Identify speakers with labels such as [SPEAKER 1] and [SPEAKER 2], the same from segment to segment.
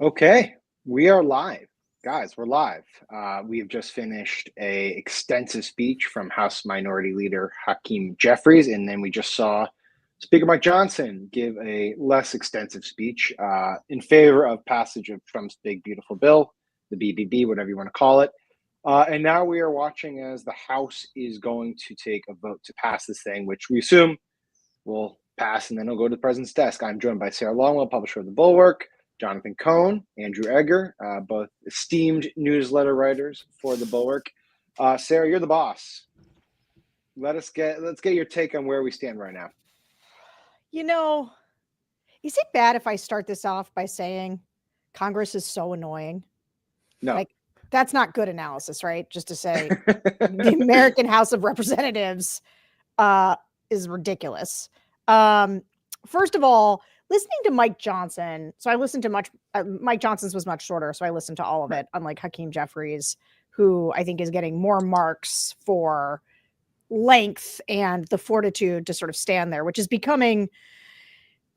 [SPEAKER 1] Okay, we are live. Guys, we're live. We have just finished a extensive speech from House Minority Leader Hakeem Jeffries, and then we just saw Speaker Mike Johnson give a less extensive speech in favor of passage of Trump's big, beautiful bill, the BBB, whatever you want to call it. And now we are watching as the House is going to take a vote to pass this thing, which we assume will pass, and then it'll go to the president's desk. I'm joined by Sarah Longwell, publisher of The Bulwark, Jonathan Cohn, Andrew Egger, both esteemed newsletter writers for The Bulwark. Sarah, you're the boss. Let's get your take on where we stand right now.
[SPEAKER 2] You know, is it bad if I start this off by saying Congress is so annoying?
[SPEAKER 1] No.
[SPEAKER 2] Like, that's not good analysis, right? Just to say the American House of Representatives is ridiculous. First of all, listening to Mike Johnson. So I listened to Mike Johnson's was much shorter, so I listened to all of it, unlike Hakeem Jeffries, who I think is getting more marks for length and the fortitude to sort of stand there, which is becoming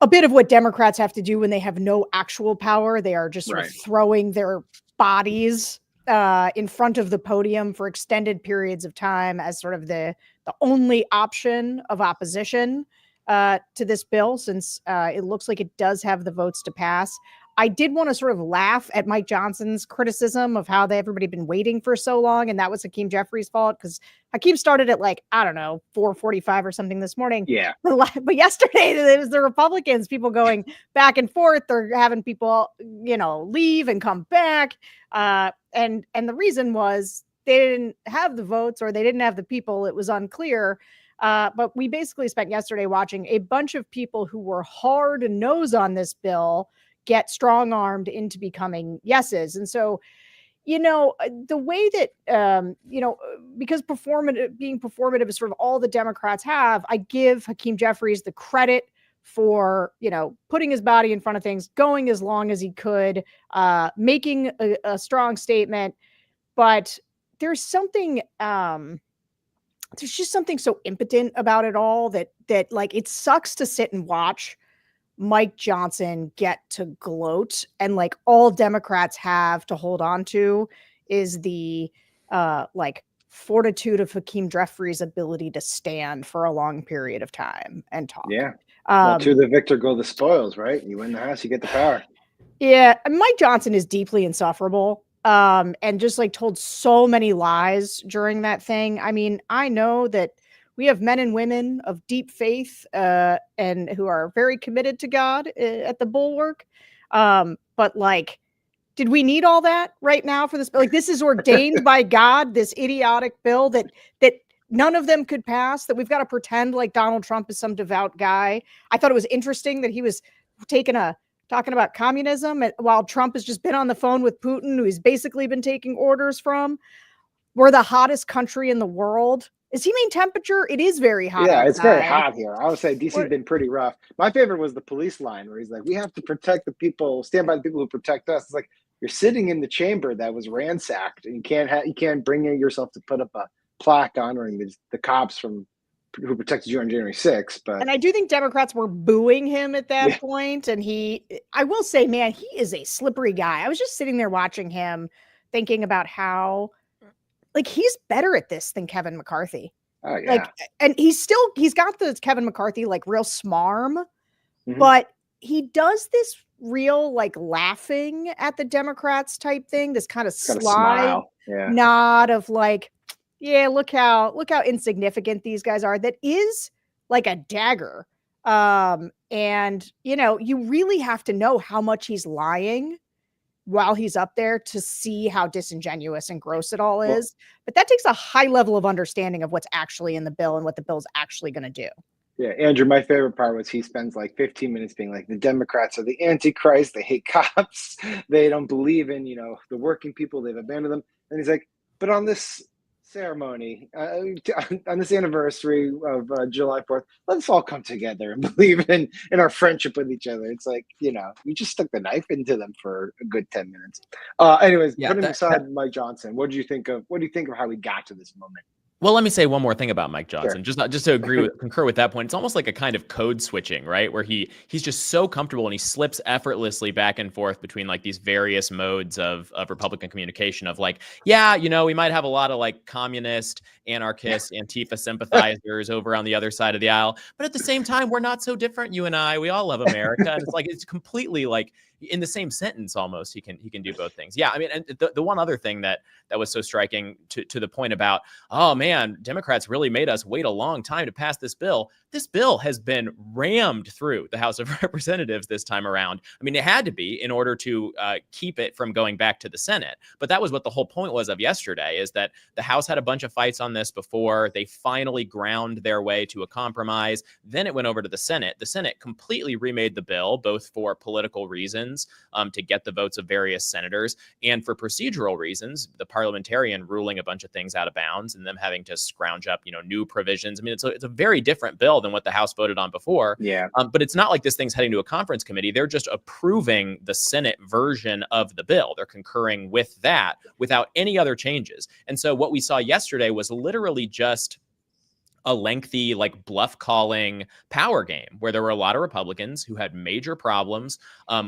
[SPEAKER 2] a bit of what Democrats have to do when they have no actual power. They are just sort of throwing their bodies in front of the podium for extended periods of time as sort of the only option of opposition to this bill, since it looks like it does have the votes to pass. I did want to sort of laugh at Mike Johnson's criticism of how everybody been waiting for so long, and that was Hakeem Jeffries' fault, because Hakeem started at 4:45 or something this morning.
[SPEAKER 1] Yeah.
[SPEAKER 2] But yesterday it was the Republicans, people going back and forth. They're having people, leave and come back. And the reason was they didn't have the votes, or they didn't have the people. It was unclear. But we basically spent yesterday watching a bunch of people who were hard nosed on this bill get strong-armed into becoming yeses. And so, the way that, because being performative is sort of all the Democrats have, I give Hakeem Jeffries the credit for, putting his body in front of things, going as long as he could, making a strong statement. But there's something, there's just something so impotent about it all that it sucks to sit and watch Mike Johnson get to gloat, and all Democrats have to hold on to is the fortitude of Hakeem Jeffries' ability to stand for a long period of time and talk.
[SPEAKER 1] Yeah. To the victor go the spoils, right? You win the House, you get the power.
[SPEAKER 2] Yeah. Mike Johnson is deeply insufferable. And just told so many lies during that thing. I mean, I know that we have men and women of deep faith and who are very committed to God at the Bulwark. But did we need all that right now for this? This is ordained by God, this idiotic bill that none of them could pass, that we've got to pretend like Donald Trump is some devout guy. I thought it was interesting that he was talking about communism while Trump has just been on the phone with Putin, who he's basically been taking orders from. We're the hottest country in the world. Is he mean temperature? It is very hot.
[SPEAKER 1] Yeah,
[SPEAKER 2] outside.
[SPEAKER 1] It's very hot here. I would say DC's been pretty rough. My favorite was the police line where he's like, we have to protect the people, stand by the people who protect us. It's like, you're sitting in the chamber that was ransacked, and you can't bring yourself to put up a plaque honoring the cops who protected you on January 6th.
[SPEAKER 2] And I do think Democrats were booing him at that point. And I will say, man, he is a slippery guy. I was just sitting there watching him, thinking about how he's better at this than Kevin McCarthy.
[SPEAKER 1] Oh, yeah.
[SPEAKER 2] And he's got the Kevin McCarthy, real smarm, but he does this real, laughing at the Democrats type thing, this kind of sly nod of yeah, look how insignificant these guys are. That is a dagger. And, you really have to know how much he's lying while he's up there to see how disingenuous and gross it all is. But that takes a high level of understanding of what's actually in the bill and what the bill's actually going to do.
[SPEAKER 1] Yeah, Andrew, my favorite part was he spends 15 minutes being the Democrats are the Antichrist. They hate cops. They don't believe in, the working people. They've abandoned them. And he's like, but on this ceremony, on this anniversary of July 4th, let's all come together and believe in our friendship with each other. It's you just stuck the knife into them for a good 10 minutes. Anyways, putting aside Mike Johnson, what do you think of how we got to this moment?
[SPEAKER 3] Well, let me say one more thing about Mike Johnson,
[SPEAKER 1] Sure.
[SPEAKER 3] just to concur with that point. It's almost like a kind of code switching, right? Where he's just so comfortable and he slips effortlessly back and forth between like these various modes of Republican communication of like, yeah, we might have a lot of like communist, anarchist, Antifa sympathizers over on the other side of the aisle, but at the same time, we're not so different, you and I. We all love America, and it's completely like in the same sentence almost. He can do both things. Yeah, I mean, and the one other thing that was so striking to the point about, oh man, Democrats really made us wait a long time to pass this bill. This bill has been rammed through the House of Representatives this time around. I mean, it had to be in order to keep it from going back to the Senate. But that was what the whole point was of yesterday, is that the House had a bunch of fights on this before. They finally ground their way to a compromise. Then it went over to the Senate. The Senate completely remade the bill, both for political reasons, to get the votes of various senators, and for procedural reasons, the parliamentarian ruling a bunch of things out of bounds and them having to scrounge up, new provisions. I mean, it's a very different bill than what the House voted on before.
[SPEAKER 1] Yeah.
[SPEAKER 3] But it's not like this thing's heading to a conference committee. They're just approving the Senate version of the bill. They're concurring with that without any other changes. And so what we saw yesterday was literally just a lengthy, like, bluff calling power game where there were a lot of Republicans who had major problems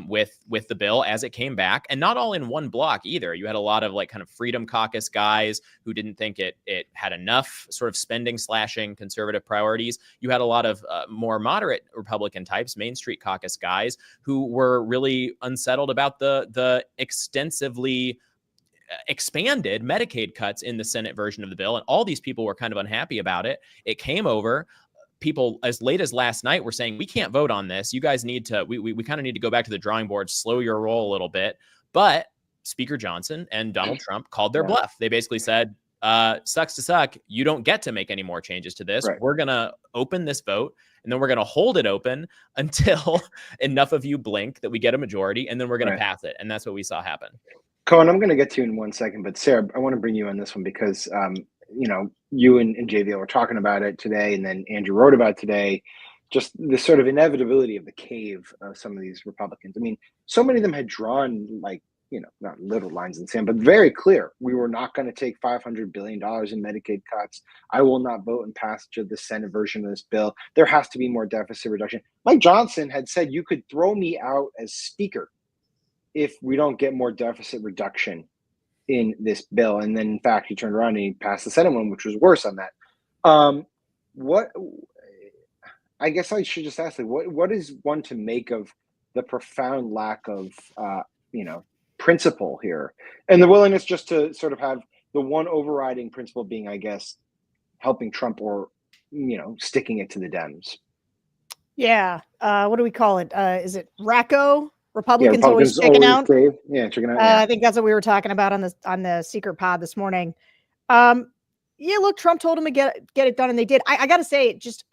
[SPEAKER 3] with the bill as it came back, and not all in one block either. You had a lot of like kind of Freedom Caucus guys who didn't think it had enough sort of spending slashing conservative priorities. You had a lot of more moderate Republican types, Main Street Caucus guys, who were really unsettled about the extensively expanded Medicaid cuts in the Senate version of the bill. And all these people were kind of unhappy about it. It came over. People as late as last night were saying, we can't vote on this. You guys need to, we kind of need to go back to the drawing board, slow your roll a little bit. But Speaker Johnson and Donald Trump called their bluff. They basically said, sucks to suck. You don't get to make any more changes to this. Right. We're going to open this vote, and then we're going to hold it open until enough of you blink that we get a majority, and then we're going to pass it. And that's what we saw happen.
[SPEAKER 1] Cohn, I'm going to get to you in 1 second, but Sarah, I want to bring you on this one because, you and JVL were talking about it today, and then Andrew wrote about it today, just the sort of inevitability of the cave of some of these Republicans. I mean, so many of them had drawn not little lines in the sand, but very clear. We were not going to take $500 billion in Medicaid cuts. I will not vote in passage of the Senate version of this bill. There has to be more deficit reduction. Mike Johnson had said you could throw me out as speaker if we don't get more deficit reduction in this bill. And then, in fact, he turned around and he passed the Senate one, which was worse on that. I guess I should just ask, what is one to make of the profound lack of, principle here, and the willingness just to sort of have the one overriding principle being, I guess, helping Trump or, sticking it to the Dems?
[SPEAKER 2] Yeah. What do we call it? Is it RACO? Republicans always checking out.
[SPEAKER 1] Checking out.
[SPEAKER 2] I think that's what we were talking about on the secret pod this morning. Look, Trump told them to get it done, and they did. I got to say, just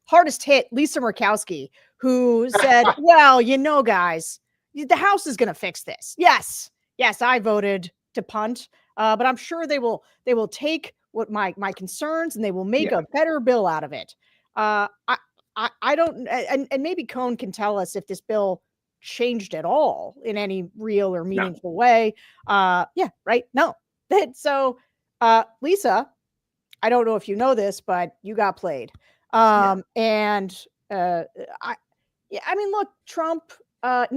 [SPEAKER 2] hardest hit, Lisa Murkowski, who said, "Well, guys, the House is going to fix this. Yes, I voted to punt, but I'm sure they will take what my concerns and they will make a better bill out of it." I don't, and maybe Cohn can tell us if this bill changed at all in any real or meaningful way. Right. No. So, Lisa, I don't know if you know this, but you got played. Look, Trump, so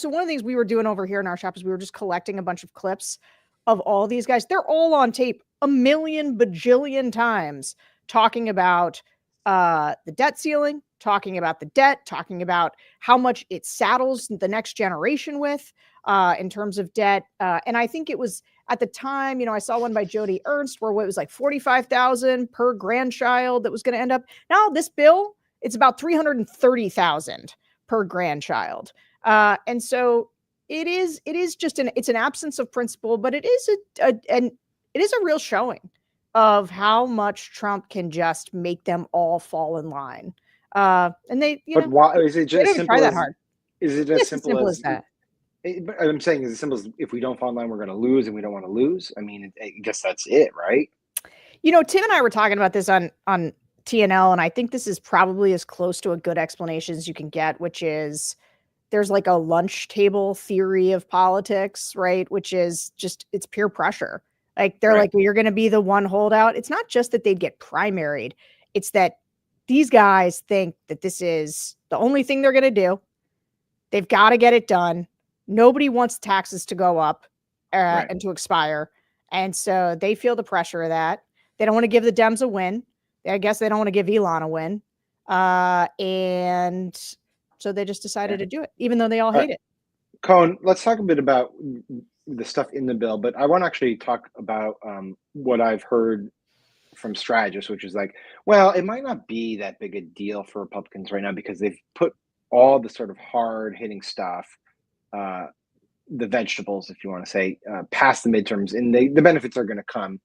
[SPEAKER 2] one of the things we were doing over here in our shop is we were just collecting a bunch of clips of all these guys. They're all on tape a million bajillion times talking about the debt ceiling, talking about the debt, talking about how much it saddles the next generation with in terms of debt. And I think it was at the time, I saw one by Jody Ernst where it was like $45,000 per grandchild that was going to end up. Now this bill, it's about $330,000 per grandchild. And so it is just it's an absence of principle, but it is a real showing of how much Trump can just make them all fall in line. And they,
[SPEAKER 1] but why is it just simple?
[SPEAKER 2] Try that hard.
[SPEAKER 1] Is it as simple as that? I'm saying, is it simple as if we don't fall in line, we're going to lose, and we don't want to lose? I mean, I guess that's it, right?
[SPEAKER 2] Tim and I were talking about this on TNL, and I think this is probably as close to a good explanation as you can get, which is there's like a lunch table theory of politics, right? Which is just, it's peer pressure. Like they're
[SPEAKER 1] Right.
[SPEAKER 2] like, well, you're going to be the one holdout. It's not just that they'd get primaried. It's that these guys think that this is the only thing they're going to do. They've got to get it done. Nobody wants taxes to go up
[SPEAKER 1] Right.
[SPEAKER 2] and to expire. And so they feel the pressure of that. They don't want to give the Dems a win. I guess they don't want to give Elon a win. And so they just decided to do it, even though they all hate it.
[SPEAKER 1] Cohn, let's talk a bit about the stuff in the bill, but I want to actually talk about what I've heard from strategists, which is like, well, it might not be that big a deal for Republicans right now because they've put all the sort of hard hitting stuff, the vegetables, if you want to say, past the midterms, and the benefits are going to come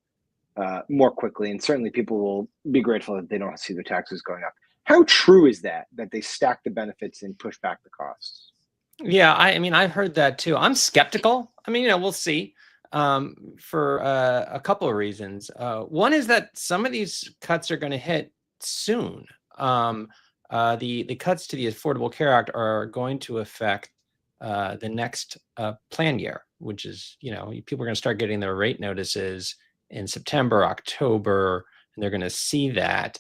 [SPEAKER 1] more quickly. And certainly people will be grateful that they don't see their taxes going up. How true is that they stack the benefits and push back the costs?
[SPEAKER 4] Yeah, I mean, I've heard that too. I'm skeptical. I mean, we'll see for a couple of reasons. One is that some of these cuts are going to hit soon. The cuts to the Affordable Care Act are going to affect the next plan year, which is, people are going to start getting their rate notices in September, October, and they're going to see that.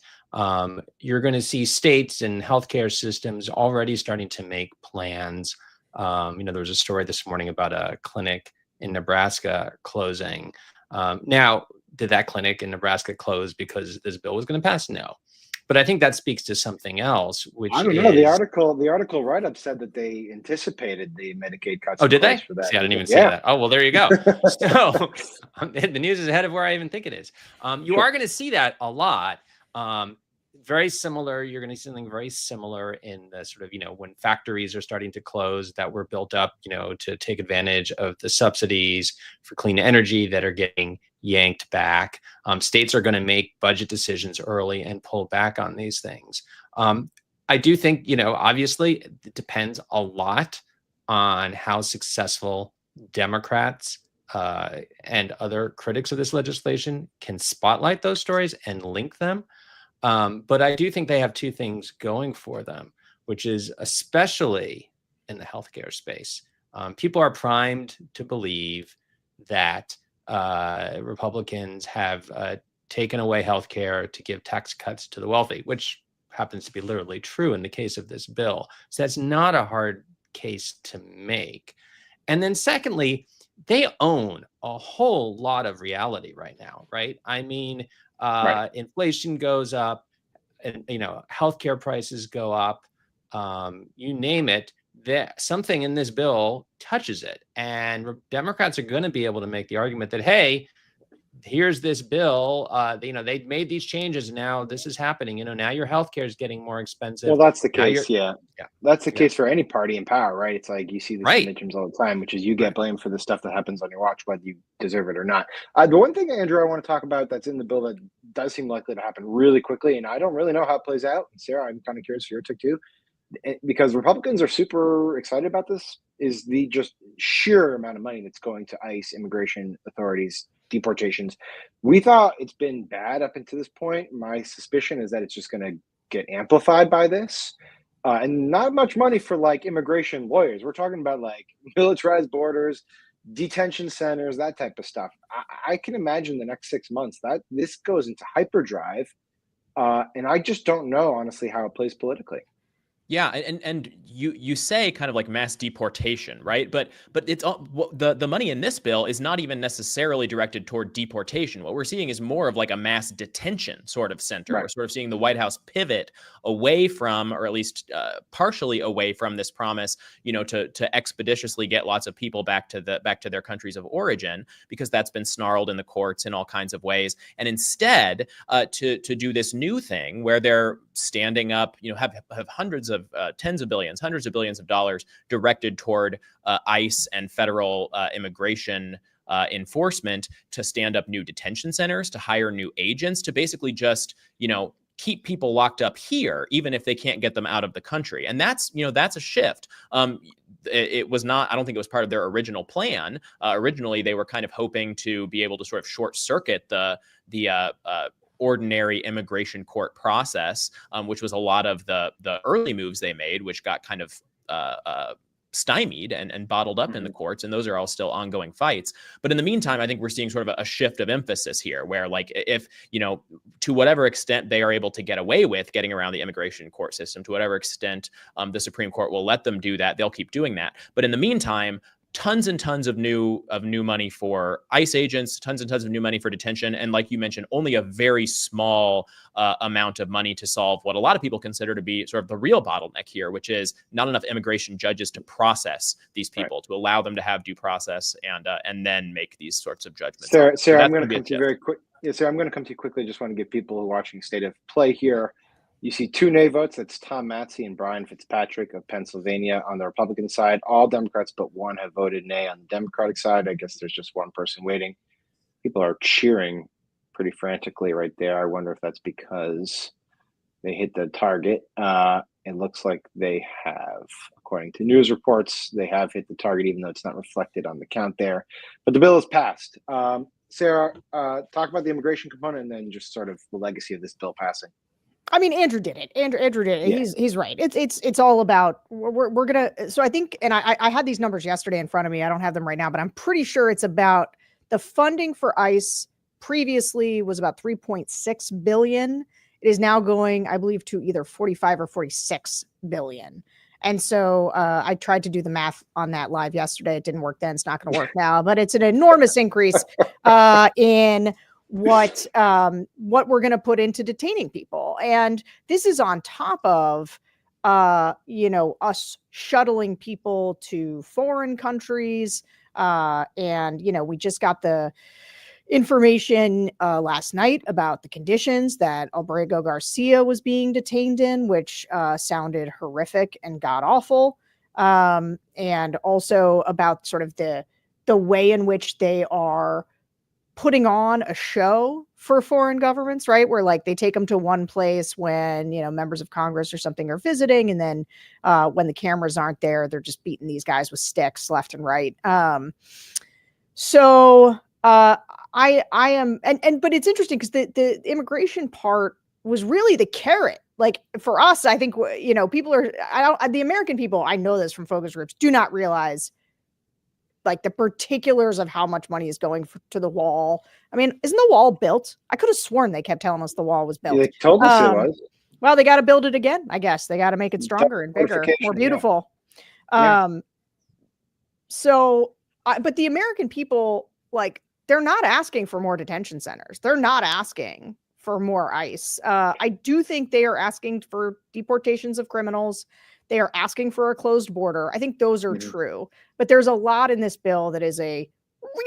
[SPEAKER 4] You're going to see states and healthcare systems already starting to make plans. There was a story this morning about a clinic in Nebraska closing. Now, did that clinic in Nebraska close because this bill was going to pass? No. But I think that speaks to something else, which
[SPEAKER 1] I don't know. The article write-up said that they anticipated the Medicaid cuts.
[SPEAKER 4] Oh, did they?
[SPEAKER 1] For that.
[SPEAKER 4] See, I didn't even see that. Oh, well, there you go. So the news is ahead of where I even think it is. You are going to see that a lot. Very similar. You're going to see something very similar in the sort of, when factories are starting to close that were built up, to take advantage of the subsidies for clean energy that are getting yanked back. States are going to make budget decisions early and pull back on these things. I do think, obviously it depends a lot on how successful Democrats and other critics of this legislation can spotlight those stories and link them. But I do think they have two things going for them, which is especially in the healthcare space. People are primed to believe that Republicans have taken away healthcare to give tax cuts to the wealthy, which happens to be literally true in the case of this bill. So that's not a hard case to make. And then secondly, they own a whole lot of reality right now, right? I mean, right. Inflation goes up, and healthcare prices go up. You name it, something in this bill touches it, and Democrats are going to be able to make the argument that, hey, here's this bill. They made these changes. Now this is happening. Now your healthcare is getting more expensive.
[SPEAKER 1] Well, that's the case. Yeah, that's the case for any party in power, right? It's like you see this in midterms all the time, which is you get blamed for the stuff that happens on your watch, whether you deserve it or not. The one thing, Andrew, I want to talk about that's in the bill that does seem likely to happen really quickly, and I don't really know how it plays out. Sarah, I'm kind of curious for your take too, because Republicans are super excited about this, is the just sheer amount of money that's going to ICE, immigration authorities, deportations. We thought it's been bad up until this point. My suspicion is that it's just going to get amplified by this, and not much money for like immigration lawyers. We're talking about like militarized borders, detention centers, that type of stuff. I can imagine the next 6 months that this goes into hyperdrive, and I just don't know honestly how it plays politically.
[SPEAKER 3] Yeah, and you say kind of like mass deportation, right? But it's the money in this bill is not even necessarily directed toward deportation. What we're seeing is more of like a mass detention sort of center. Right. We're sort of seeing the White House pivot away from, or at least partially away from, this promise, to expeditiously get lots of people back to their countries of origin, because that's been snarled in the courts in all kinds of ways, and instead to do this new thing where they're standing up, have hundreds of tens of billions, hundreds of billions of dollars directed toward ICE and federal immigration enforcement to stand up new detention centers, to hire new agents, to basically just, keep people locked up here, even if they can't get them out of the country. And that's a shift. It was not, I don't think it was part of their original plan. Originally, they were kind of hoping to be able to sort of short circuit the ordinary immigration court process, which was a lot of the early moves they made, which got kind of stymied and bottled up in the courts, and those are all still ongoing fights. But in the meantime, I think we're seeing sort of a shift of emphasis here, where like if, you know, to whatever extent they are able to get away with getting around the immigration court system, to whatever extent the Supreme Court will let them do that, they'll keep doing that. But in the meantime, tons and tons of new money for ICE agents, tons and tons of new money for detention. And like you mentioned, only a very small amount of money to solve what a lot of people consider to be sort of the real bottleneck here, which is not enough immigration judges to process these people, to allow them to have due process and then make these sorts of judgments.
[SPEAKER 1] Sarah,
[SPEAKER 3] So
[SPEAKER 1] I'm going to come to you very quick. Yeah, Sarah, I'm going to come to you quickly. Just want to give people who are watching state of play here. You see 2 nay votes. That's Tom Matzey and Brian Fitzpatrick of Pennsylvania on the Republican side. All Democrats but one have voted nay on the Democratic side. I guess there's just one person waiting. People are cheering pretty frantically right there. I wonder if that's because they hit the target. It looks like they have, according to news reports, they have hit the target, even though it's not reflected on the count there. But the bill is passed. Sarah, talk about the immigration component and then just sort of the legacy of this bill passing.
[SPEAKER 2] I mean, Andrew did it. Andrew did it. Yeah. He's right. It's all about we're gonna. So I think, and I had these numbers yesterday in front of me. I don't have them right now, but I'm pretty sure it's about the funding for ICE previously was about $3.6 billion. It is now going, I believe, to either 45 or 46 billion. And so I tried to do the math on that live yesterday. It didn't work then. It's not going to work now, but it's an enormous increase in what we're going to put into detaining people. And this is on top of, us shuttling people to foreign countries. And, we just got the information last night about the conditions that Albrego Garcia was being detained in, which sounded horrific and god awful. And also about sort of the way in which they are putting on a show for foreign governments, right? Where like they take them to one place when, members of Congress or something are visiting. And then when the cameras aren't there, they're just beating these guys with sticks left and right. So I am, but it's interesting because the immigration part was really the carrot. Like for us, I think, people are, the American people, I know this from focus groups, do not realize like the particulars of how much money is going to the wall. I mean, isn't the wall built? I could have sworn they kept telling us the wall was built.
[SPEAKER 1] They told us it was.
[SPEAKER 2] Well, they got to build it again, I guess. They got to make it stronger and bigger, more beautiful. Yeah. But the American people, like, they're not asking for more detention centers. They're not asking for more ICE. I do think they are asking for deportations of criminals. They are asking for a closed border. I think those are true. But there's a lot in this bill that is a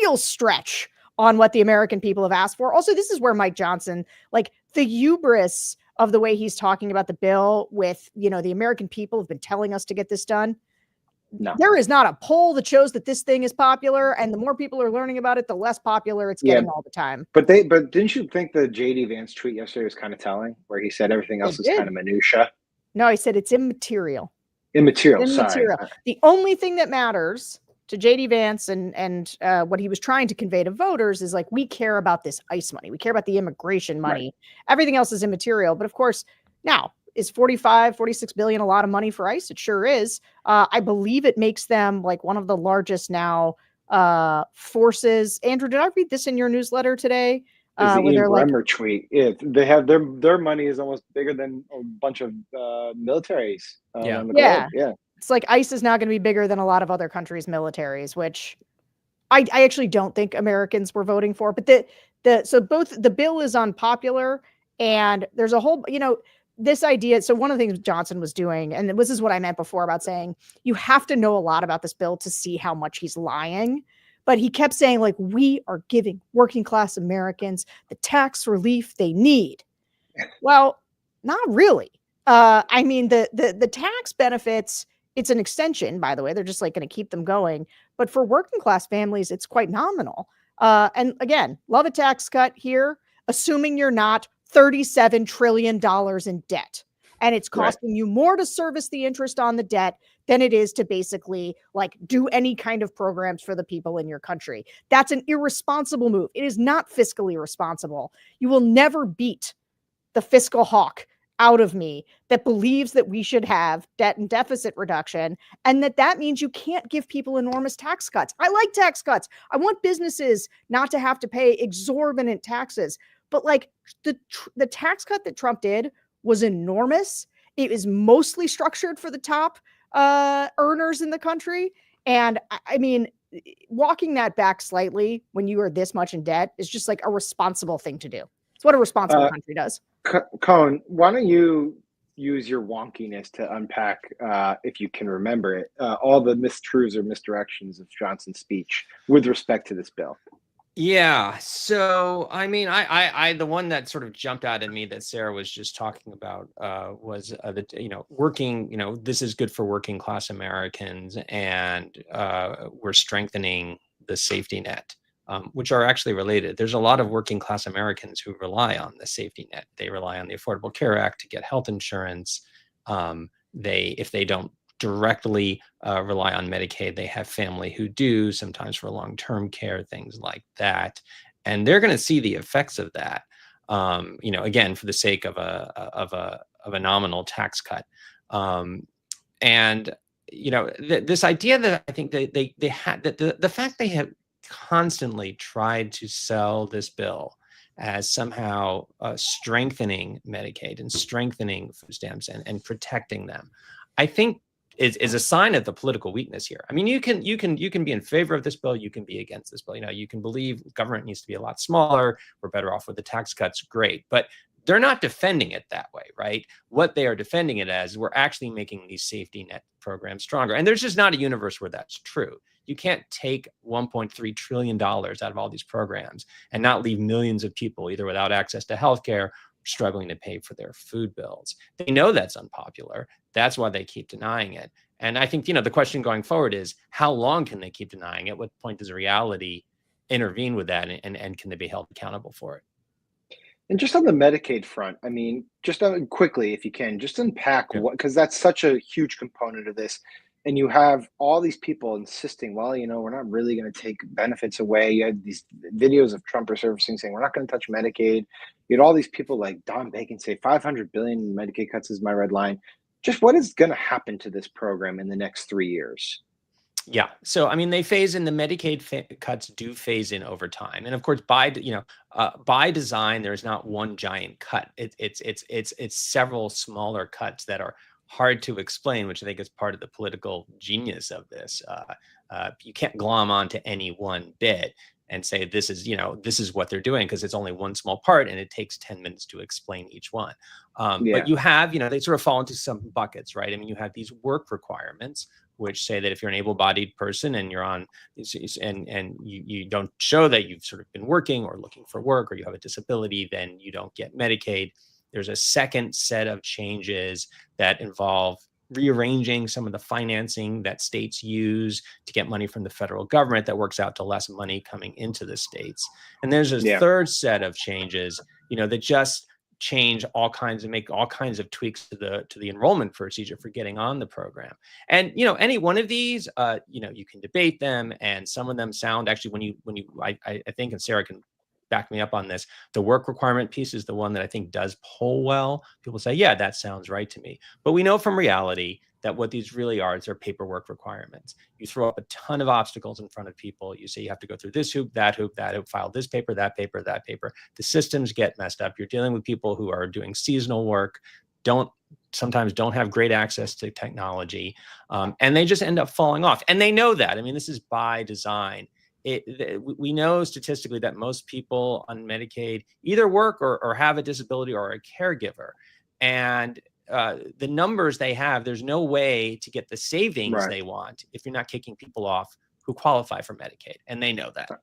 [SPEAKER 2] real stretch on what the American people have asked for. Also, this is where Mike Johnson, like the hubris of the way he's talking about the bill with, the American people have been telling us to get this done. No. There is not a poll that shows that this thing is popular, and the more people are learning about it, the less popular it's getting all the time.
[SPEAKER 1] But didn't you think the JD Vance tweet yesterday was kind of telling, where he said everything else is kind of minutia?
[SPEAKER 2] No, he said it's immaterial.
[SPEAKER 1] Immaterial. Sorry.
[SPEAKER 2] The only thing that matters to JD Vance and what he was trying to convey to voters is like, we care about this ICE money. We care about the immigration money. Right. Everything else is immaterial. But of course, now, is 46 billion a lot of money for ICE? It sure is. I believe it makes them like one of the largest now forces. Andrew, did I read this in your newsletter today?
[SPEAKER 1] The Ian Bremer tweet. Yeah, they have their money is almost bigger than a bunch of militaries. On the globe. Yeah.
[SPEAKER 2] It's like ICE is now going to be bigger than a lot of other countries' militaries, which I actually don't think Americans were voting for. But so both the bill is unpopular, and there's a whole, this idea. So one of the things Johnson was doing, and this is what I meant before about saying you have to know a lot about this bill to see how much he's lying. But he kept saying, like, we are giving working class Americans the tax relief they need. Well, not really. I mean, the tax benefits, it's an extension, by the way. They're just like going to keep them going. But for working class families, it's quite nominal. And again, love a tax cut here, assuming you're not $37 trillion in debt. And it's costing you more to service the interest on the debt than it is to basically like do any kind of programs for the people in your country. That's an irresponsible move. It is not fiscally responsible. You will never beat the fiscal hawk out of me that believes that we should have debt and deficit reduction, and that means you can't give people enormous tax cuts. I like tax cuts. I want businesses not to have to pay exorbitant taxes, but like the tax cut that Trump did was enormous. It is mostly structured for the top earners in the country. And I mean, walking that back slightly when you are this much in debt is just like a responsible thing to do. It's what a responsible country does.
[SPEAKER 1] Cohn, why don't you use your wonkiness to unpack, if you can remember it, all the mistruths or misdirections of Johnson's speech with respect to this bill?
[SPEAKER 4] Yeah. So, I mean, I the one that sort of jumped out at me that Sarah was just talking about was that, working, this is good for working class Americans, and we're strengthening the safety net, which are actually related. There's a lot of working class Americans who rely on the safety net. They rely on the Affordable Care Act to get health insurance. If they don't directly rely on Medicaid, they have family who do, sometimes for long-term care, things like that, and they're going to see the effects of that. Again, for the sake of a nominal tax cut, this idea that I think they had, that the fact they have constantly tried to sell this bill as somehow strengthening Medicaid and strengthening food stamps and protecting them, I think is a sign of the political weakness here. I mean, you can be in favor of this bill, you can be against this bill. You can believe government needs to be a lot smaller, we're better off with the tax cuts, great. But they're not defending it that way, right? What they are defending it as, we're actually making these safety net programs stronger. And there's just not a universe where that's true. You can't take $1.3 trillion out of all these programs and not leave millions of people either without access to healthcare, struggling to pay for their food bills. They know that's unpopular. That's why they keep denying it. And I think, the question going forward is, how long can they keep denying it? What point does reality intervene with that? And can they be held accountable for it?
[SPEAKER 1] And just on the Medicaid front, I mean, just quickly, if you can, just unpack what, because that's such a huge component of this. And you have all these people insisting, well, we're not really going to take benefits away. You had these videos of Trump resurfacing saying, we're not going to touch Medicaid. You had all these people like Don Bacon say 500 billion in Medicaid cuts is my red line. Just what is going to happen to this program in the next 3 years?
[SPEAKER 4] Yeah. So, I mean, they phase in, the Medicaid cuts do phase in over time. And of course, by design, there's not one giant cut. It's several smaller cuts that are hard to explain, which I think is part of the political genius of this. You can't glom onto any one bit and say this is what they're doing, because it's only one small part and it takes 10 minutes to explain each one. But you have, they sort of fall into some buckets, right? I mean, you have these work requirements, which say that if you're an able-bodied person and you're on, and you don't show that you've sort of been working or looking for work, or you have a disability, then you don't get Medicaid. There's a second set of changes that involve rearranging some of the financing that states use to get money from the federal government that works out to less money coming into the states. And there's a third set of changes, that just change all kinds and make all kinds of tweaks to the enrollment procedure for getting on the program. And any one of these, you can debate them, and some of them sound, actually, I think, and Sarah can back me up on this, the work requirement piece is the one that I think does poll well. People say, yeah, that sounds right to me. But we know from reality that what these really are is they're paperwork requirements. You throw up a ton of obstacles in front of people. You say you have to go through this hoop, that hoop, that hoop, file this paper, that paper, that paper. The systems get messed up. You're dealing with people who are doing seasonal work, sometimes don't have great access to technology, and they just end up falling off. And they know that. I mean, this is by design. We know statistically that most people on Medicaid either work or have a disability or are a caregiver. And the numbers they have, there's no way to get the savings they want if you're not kicking people off who qualify for Medicaid. And they know that.
[SPEAKER 1] All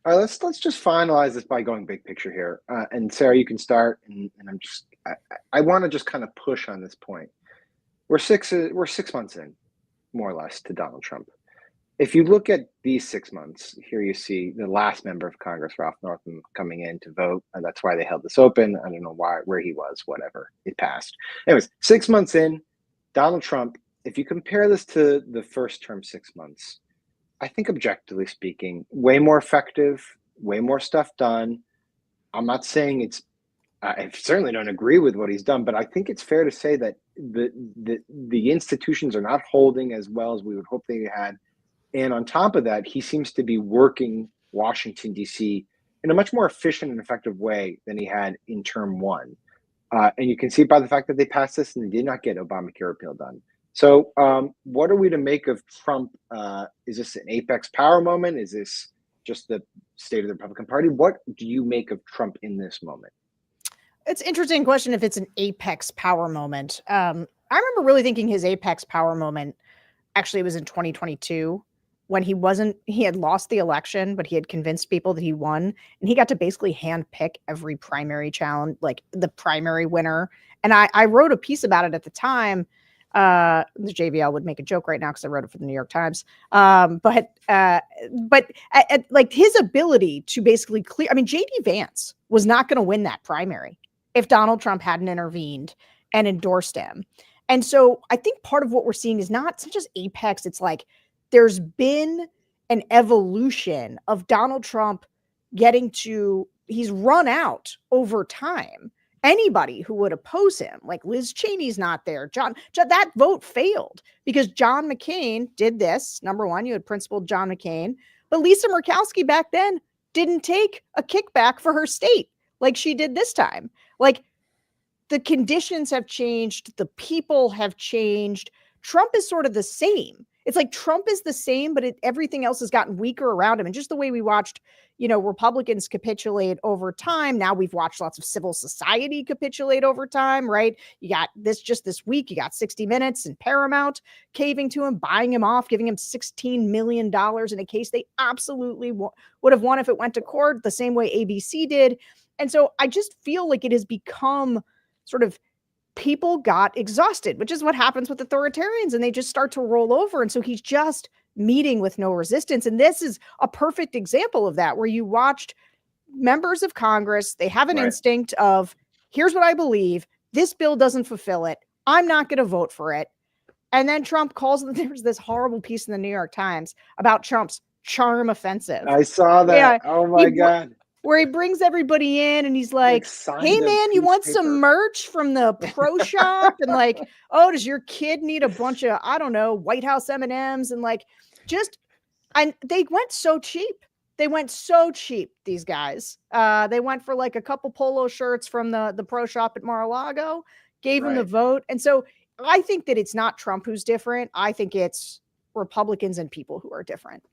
[SPEAKER 1] right, let's just finalize this by going big picture here. And Sarah, you can start. And I want to just kind of push on this point. We're 6 months in, more or less, to Donald Trump. If you look at these 6 months, here you see the last member of Congress, Ralph Northam, coming in to vote. And that's why they held this open. I don't know where he was, whatever. It passed. Anyways, 6 months in, Donald Trump, if you compare this to the first term 6 months, I think objectively speaking, way more effective, way more stuff done. I'm not saying it's I certainly don't agree with what he's done, but I think it's fair to say that the institutions are not holding as well as we would hope they had. And on top of that, he seems to be working Washington, D.C. in a much more efficient and effective way than he had in term one. And you can see by the fact that they passed this and they did not get Obamacare repeal done. So what are we to make of Trump? Is this an apex power moment? Is this just the state of the Republican Party? What do you make of Trump in this moment?
[SPEAKER 2] It's an interesting question if it's an apex power moment. I remember really thinking his apex power moment actually was in 2022 when he had lost the election, but he had convinced people that he won, and he got to basically handpick every primary challenge, like the primary winner. And I wrote a piece about it at the time. The JVL would make a joke right now because I wrote it for the New York Times. But like his ability to basically clear, I mean, JD Vance was not going to win that primary if Donald Trump hadn't intervened and endorsed him. And so I think part of what we're seeing is not just apex. It's like there's been an evolution of Donald Trump he's run out over time. Anybody who would oppose him, like Liz Cheney's not there. That vote failed because John McCain did this. Number one, you had principled John McCain, but Lisa Murkowski back then didn't take a kickback for her state like she did this time. Like the conditions have changed. The people have changed. Trump is sort of the same. It's like Trump is the same, but everything else has gotten weaker around him. And just the way we watched, Republicans capitulate over time. Now we've watched lots of civil society capitulate over time, right? You got this week, you got 60 Minutes and Paramount caving to him, buying him off, giving him $16 million in a case they absolutely would have won if it went to court, the same way ABC did. And so I just feel like it has become sort of people got exhausted, which is what happens with authoritarians, and they just start to roll over. And so he's just meeting with no resistance. And this is a perfect example of that, where you watched members of Congress, they have an instinct of, here's what I believe, this bill doesn't fulfill it, I'm not going to vote for it. And then Trump calls them, there's this horrible piece in the New York Times about Trump's charm offensive.
[SPEAKER 1] I saw that. Yeah, oh my God.
[SPEAKER 2] Where he brings everybody in and he's like, hey man, you want some merch from the pro shop? And like, oh, does your kid need a bunch of, I don't know, White House M&Ms? And like, and they went so cheap. These guys. They went for like a couple polo shirts from the pro shop at Mar-a-Lago, gave him the vote. And so I think that it's not Trump who's different. I think it's Republicans and people who are different.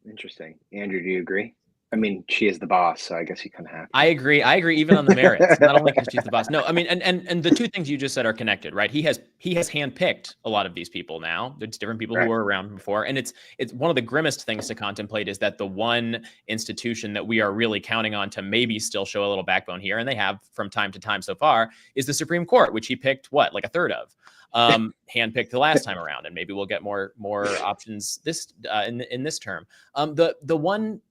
[SPEAKER 1] Interesting. Andrew, do you agree? I mean, she is the boss, so I guess you kind of have to.
[SPEAKER 3] I agree even on the merits, not only because she's the boss. No, I mean, and the two things you just said are connected, right? He has handpicked a lot of these people now. There's different people who were around before. And it's one of the grimmest things to contemplate is that the one institution that we are really counting on to maybe still show a little backbone here, and they have from time to time so far, is the Supreme Court, which he picked like a third of. Handpicked the last time around, and maybe we'll get more options this in this term. The one.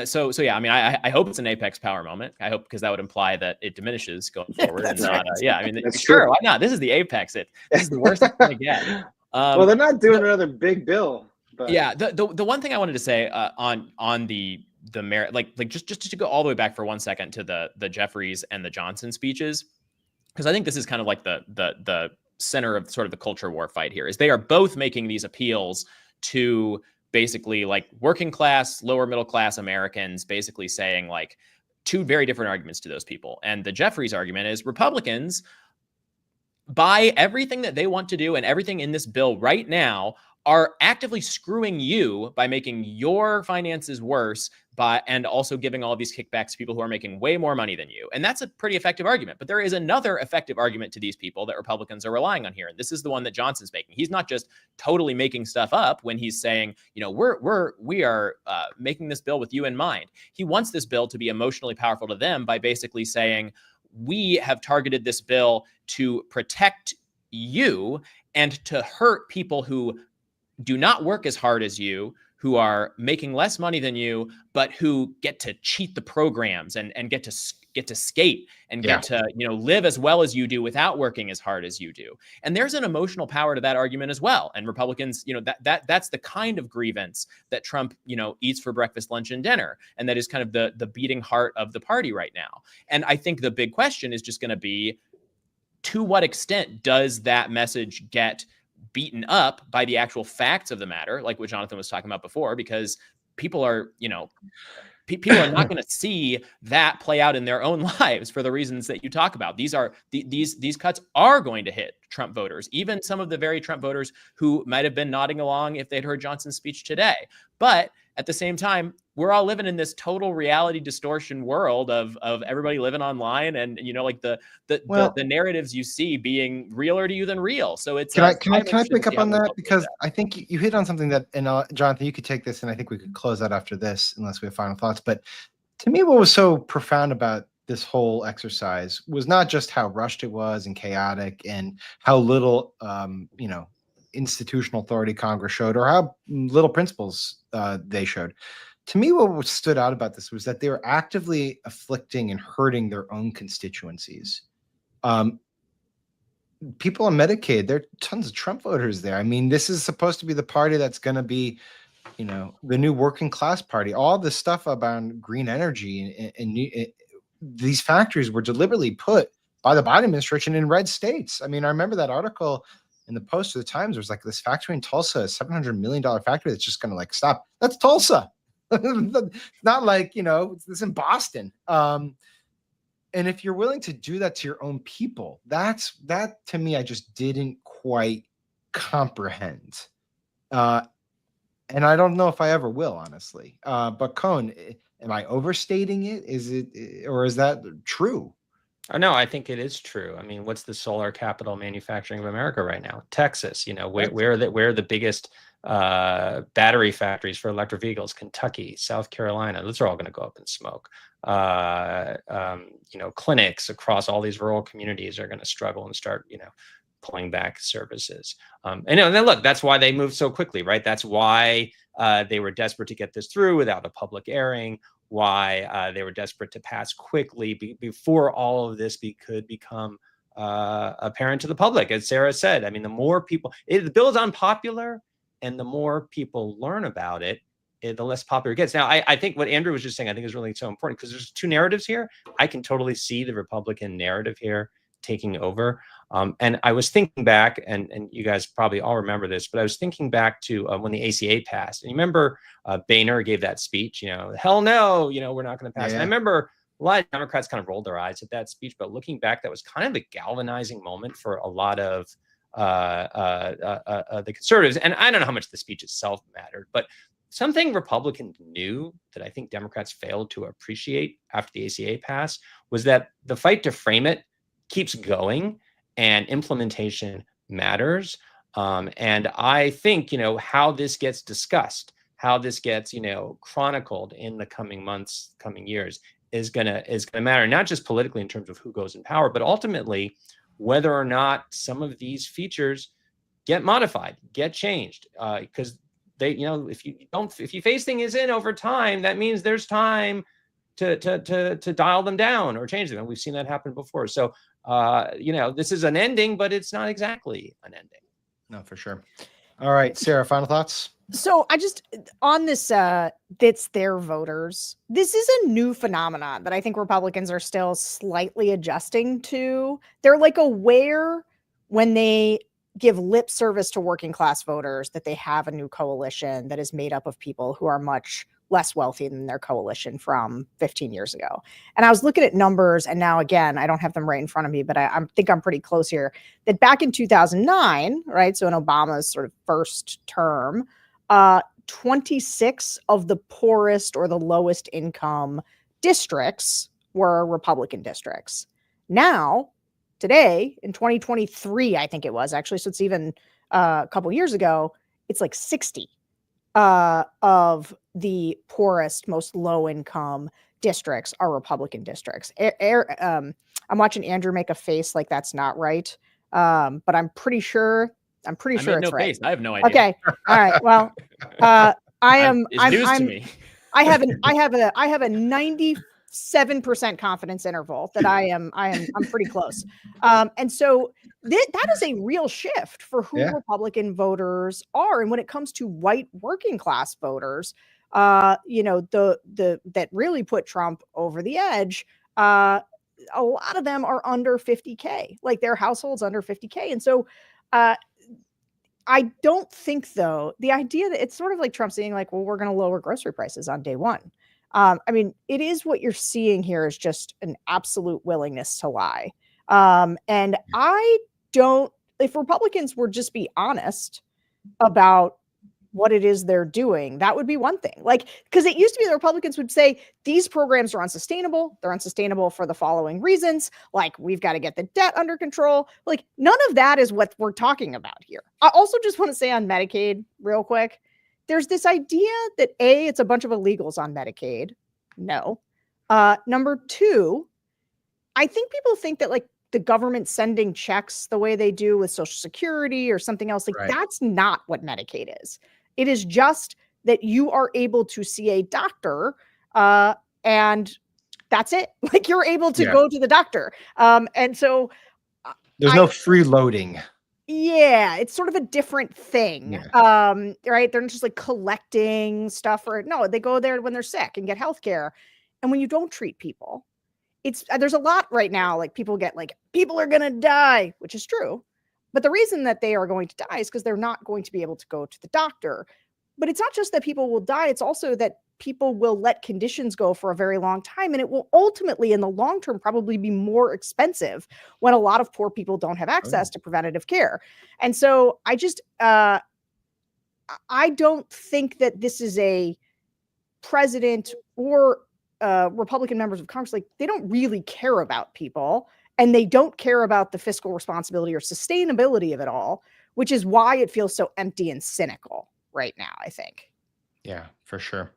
[SPEAKER 3] So yeah, I mean, I hope it's an apex power moment. I hope, because that would imply that it diminishes going forward. And not, yeah, I mean, sure, why not? This is the apex. This is the worst it's going to get.
[SPEAKER 1] Well, they're not doing another big bill. But.
[SPEAKER 3] Yeah, the one thing I wanted to say on the merit, like just to go all the way back for 1 second to the Jeffries and the Johnson speeches, because I think this is kind of like the center of sort of the culture war fight here, is they are both making these appeals to basically like working class, lower middle class Americans, basically saying like two very different arguments to those people. And the Jeffries argument is Republicans, by everything that they want to do and everything in this bill right now, are actively screwing you by making your finances worse and also giving all of these kickbacks to people who are making way more money than you. And that's a pretty effective argument. But there is another effective argument to these people that Republicans are relying on here. And this is the one that Johnson's making. He's not just totally making stuff up when he's saying, we are making this bill with you in mind. He wants this bill to be emotionally powerful to them by basically saying, we have targeted this bill to protect you and to hurt people who do not work as hard as you, who are making less money than you, but who get to cheat the programs and get to get to skate and get to, live as well as you do without working as hard as you do. And there's an emotional power to that argument as well. And Republicans, that's the kind of grievance that Trump, eats for breakfast, lunch, and dinner. And that is kind of the beating heart of the party right now. And I think the big question is just going to be, to what extent does that message get beaten up by the actual facts of the matter, like what Jonathan was talking about before, because people are, people are not going to see that play out in their own lives for the reasons that you talk about. These cuts are going to hit Trump voters, even some of the very Trump voters who might have been nodding along if they'd heard Johnson's speech today. But at the same time, we're all living in this total reality distortion world of everybody living online, and the narratives you see being realer to you than real. So it's
[SPEAKER 5] can I pick up on that, because I think you hit on something that, and Jonathan, you could take this, and I think we could close out after this unless we have final thoughts. But to me, what was so profound about this whole exercise was not just how rushed it was and chaotic, and how little institutional authority Congress showed, or how little principles they showed. To me, what stood out about this was that they were actively afflicting and hurting their own constituencies. People on Medicaid, there are tons of Trump voters there. I mean, this is supposed to be the party that's going to be, the new working class party. All this stuff about green energy and these factories were deliberately put by the Biden administration in red states. I mean, I remember that article in the Post of the Times. There's like this factory in Tulsa, a $700 million factory that's just going to stop. That's Tulsa. Not like, it's this in Boston. And if you're willing to do that to your own people, that to me, I just didn't quite comprehend. And I don't know if I ever will, honestly. But Cohn, am I overstating it? Or is that true?
[SPEAKER 4] Oh, no, I think it is true. I mean, what's the solar capital manufacturing of America right now? Texas, where are the biggest battery factories for electric vehicles? Kentucky, South Carolina, those are all going to go up in smoke. Clinics across all these rural communities are going to struggle and start, pulling back services. And then look, that's why they moved so quickly, right? That's why they were desperate to get this through without a public airing, why they were desperate to pass quickly before all of this could become apparent to the public. As Sarah said, I mean, the more people, the bill is unpopular, and the more people learn about it, the less popular it gets. Now, I think what Andrew was just saying, I think is really so important, because there's two narratives here. I can totally see the Republican narrative here taking over. And I was thinking back, and you guys probably all remember this, but I was thinking back to when the ACA passed. And you remember Boehner gave that speech, hell no, we're not going to pass.
[SPEAKER 5] Yeah.
[SPEAKER 4] And I remember a lot of Democrats kind of rolled their eyes at that speech, but looking back, that was kind of the galvanizing moment for a lot of the conservatives. And I don't know how much the speech itself mattered, but something Republicans knew that I think Democrats failed to appreciate after the ACA passed was that the fight to frame it keeps going, and implementation matters. And I think, how this gets discussed, how this gets, chronicled in the coming months, coming years is gonna matter, not just politically in terms of who goes in power, but ultimately whether or not some of these features get modified, get changed, because they, if you phase things in over time, that means there's time to dial them down or change them, and we've seen that happen before. So, this is an ending, but it's not exactly an ending.
[SPEAKER 5] No, for sure. All right, Sarah, final thoughts?
[SPEAKER 2] So I just, on this, it's their voters. This is a new phenomenon that I think Republicans are still slightly adjusting to. They're aware when they give lip service to working class voters that they have a new coalition that is made up of people who are much less wealthy than their coalition from 15 years ago. And I was looking at numbers, and now again, I don't have them right in front of me, but I think I'm pretty close here, that back in 2009, right, so in Obama's sort of first term, 26 of the poorest or the lowest income districts were Republican districts. Now, today, in 2023, I think it was actually, so it's even a couple years ago, it's 60 of the poorest, most low-income districts are Republican districts. I'm watching Andrew make a face like that's not right, but I'm pretty sure it's right.
[SPEAKER 3] Face. I have no idea.
[SPEAKER 2] Okay, all right. Well, I am.
[SPEAKER 3] It's news to me.
[SPEAKER 2] I have a 94% 7% confidence interval that I'm pretty close. And so that is a real shift for who Republican voters are. And when it comes to white working class voters, that really put Trump over the edge, a lot of them are under 50K, like their households under 50K. And so I don't think, though, the idea that it's sort of like Trump saying, like, well, we're going to lower grocery prices on day one. I mean, it is what you're seeing here is just an absolute willingness to lie. And I don't, if Republicans were just be honest about what it is they're doing, that would be one thing. Like, because it used to be the Republicans would say these programs are unsustainable. They're unsustainable for the following reasons. Like, we've got to get the debt under control. Like, none of that is what we're talking about here. I also just want to say on Medicaid real quick, there's this idea that A, it's a bunch of illegals on Medicaid. No. Number two, I think people think that like the government sending checks the way they do with Social Security or something else, like that's not what Medicaid is. It is just that you are able to see a doctor and that's it. Like you're able to go to the doctor. And so
[SPEAKER 5] there's no freeloading.
[SPEAKER 2] Yeah, it's sort of a different thing. Right? They're not just like collecting stuff or no, they go there when they're sick and get healthcare. And when you don't treat people, there's a lot right now, like people get like, people are going to die, which is true. But the reason that they are going to die is because they're not going to be able to go to the doctor. But it's not just that people will die. It's also that people will let conditions go for a very long time. And it will ultimately, in the long term, probably be more expensive when a lot of poor people don't have access to preventative care. And so I just, I don't think that this is a president or Republican members of Congress, like they don't really care about people and they don't care about the fiscal responsibility or sustainability of it all, which is why it feels so empty and cynical right now, I think.
[SPEAKER 5] Yeah, for sure.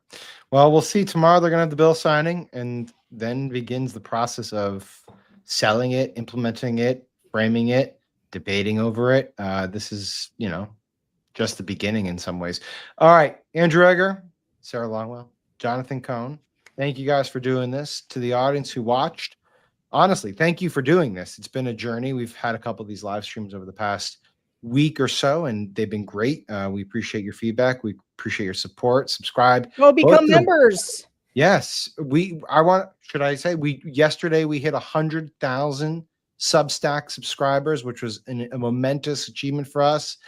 [SPEAKER 5] Well, we'll see tomorrow. They're going to have the bill signing and then begins the process of selling it, implementing it, framing it, debating over it. This is, just the beginning in some ways. All right. Andrew Egger, Sarah Longwell, Jonathan Cohn. Thank you guys for doing this. To the audience who watched, honestly, thank you for doing this. It's been a journey. We've had a couple of these live streams over the past week or so, and they've been great. We appreciate your feedback. We appreciate your support. Subscribe.
[SPEAKER 2] Go become members.
[SPEAKER 5] Yes. Yesterday we hit 100,000 Substack subscribers, which was a momentous achievement for us.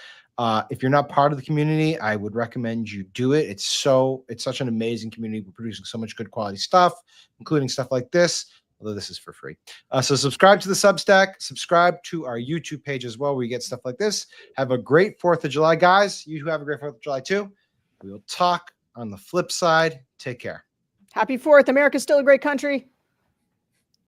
[SPEAKER 5] If you're not part of the community, I would recommend you do it. It's such an amazing community. We're producing so much good quality stuff, including stuff like this, although this is for free. So subscribe to the Substack, subscribe to our YouTube page as well, where you get stuff like this. Have a great 4th of July, guys. You have a great 4th of July too. We will talk on the flip side. Take care.
[SPEAKER 2] Happy 4th. America's still a great country.